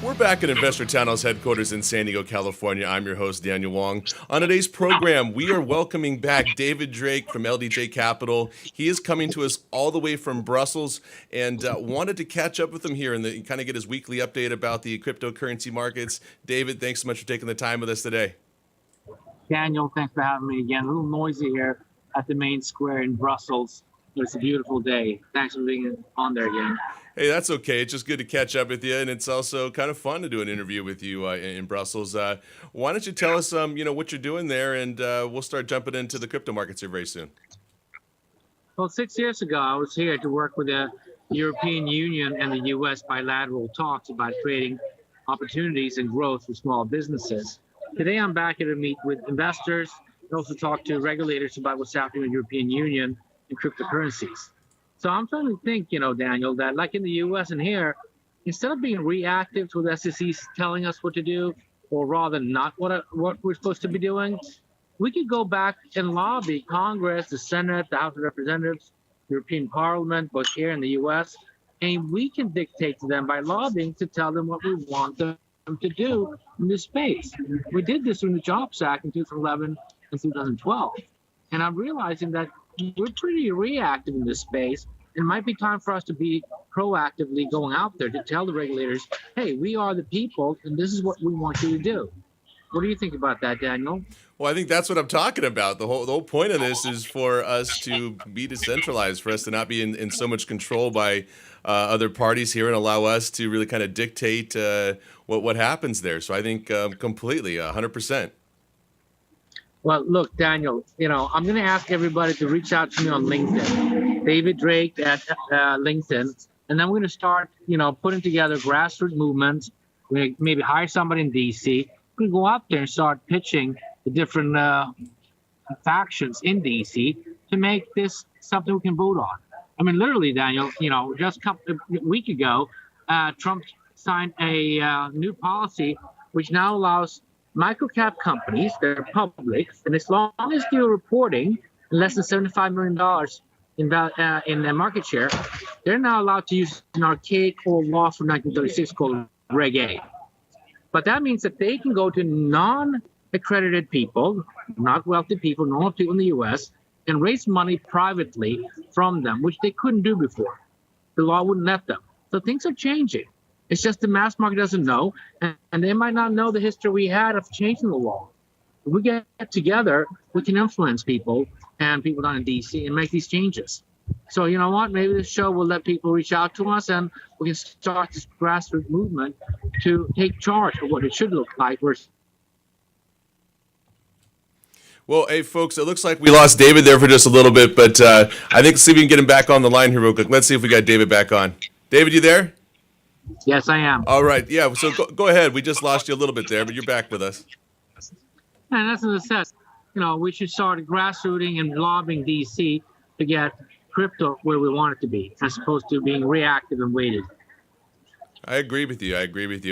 We're back at Investor Town Hall's headquarters in San Diego, California. I'm your host, Daniel Wong. On today's program, we are welcoming back David Drake from LDJ Capital. He is coming to us all the way from Brussels, and wanted to catch up with him here and kind of get his weekly update about the cryptocurrency markets. David, thanks so much for taking the time with us today. Daniel, thanks for having me again. A little noisy here at the main square in Brussels, but it's a beautiful day. Thanks for being on there again. Hey, that's okay. It's just good to catch up with you, and it's also kind of fun to do an interview with you in Brussels. Why don't you tell us, what you're doing there, and we'll start jumping into the crypto markets here very soon. Well, 6 years ago, I was here to work with the European Union and the U.S. bilateral talks about creating opportunities and growth for small businesses. Today, I'm back here to meet with investors and also talk to regulators about what's happening in the European Union and cryptocurrencies. So I'm trying to think, Daniel, that like in the U.S. and here, instead of being reactive to what the SEC is telling us what to do, or rather not what we're supposed to be doing, we could go back and lobby Congress, the Senate, the House of Representatives, European Parliament, both here in the U.S., and we can dictate to them by lobbying to tell them what we want them to do in this space. We did this in the Jobs Act in 2011 and 2012, and I'm realizing that we're pretty reactive in this space. It might be time for us to be proactively going out there to tell the regulators, hey, we are the people, and this is what we want you to do. What do you think about that, Daniel? Well, I think that's what I'm talking about. The whole point of this is for us to be decentralized, for us to not be in so much control by other parties here, and allow us to really kind of dictate what happens there. So I think completely, 100%. Well, look, Daniel, I'm going to ask everybody to reach out to me on LinkedIn, David Drake at LinkedIn, and then we're going to start, putting together grassroots movements. We maybe hire somebody in DC. We can go out there and start pitching the different factions in DC to make this something we can vote on. I mean, literally, Daniel, just a week ago, Trump signed a new policy which now allows microcap companies, they're public, and as long as they're reporting less than $75 million in their market share, they're now allowed to use an archaic old law from 1936 called Reg A. But that means that they can go to non-accredited people, not wealthy people, normal people in the U.S., and raise money privately from them, which they couldn't do before. The law wouldn't let them. So things are changing. It's just the mass market doesn't know, and they might not know the history we had of changing the law. If we get together, we can influence people and people down in D.C. and make these changes. So you know what? Maybe this show will let people reach out to us, and we can start this grassroots movement to take charge of what it should look like. Well, hey, folks, it looks like we lost David there for just a little bit, but I think let's see if we can get him back on the line here real quick. Let's see if we got David back on. David, you there? Yes, I am. All right. Yeah. So go ahead. We just lost you a little bit there, but you're back with us. And that's what it says. We should start grassrooting and lobbying DC to get crypto where we want it to be, as opposed to being reactive and waiting. I agree with you.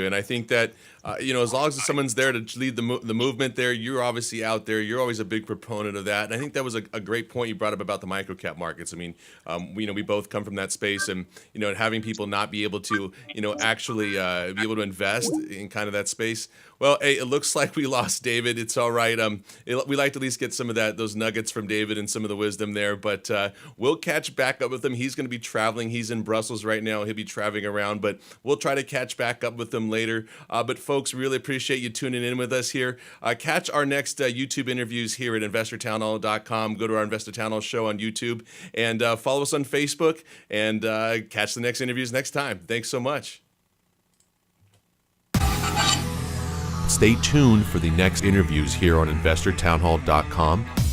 And I think that, as long as someone's there to lead the movement there, you're obviously out there. You're always a big proponent of that. And I think that was a great point you brought up about the microcap markets. I mean, we both come from that space, and, having people not be able to, actually be able to invest in kind of that space. Well, hey, it looks like we lost David. It's all right. We like to at least get some of those nuggets from David and some of the wisdom there, but we'll catch back up with him. He's going to be traveling. He's in Brussels right now. He'll be traveling around, but we'll try to catch back up with him later. But folks, really appreciate you tuning in with us here. Catch our next YouTube interviews here at InvestorTownHall.com. Go to our Investor Town Hall show on YouTube, and follow us on Facebook, and catch the next interviews next time. Thanks so much. Stay tuned for the next interviews here on InvestorTownHall.com.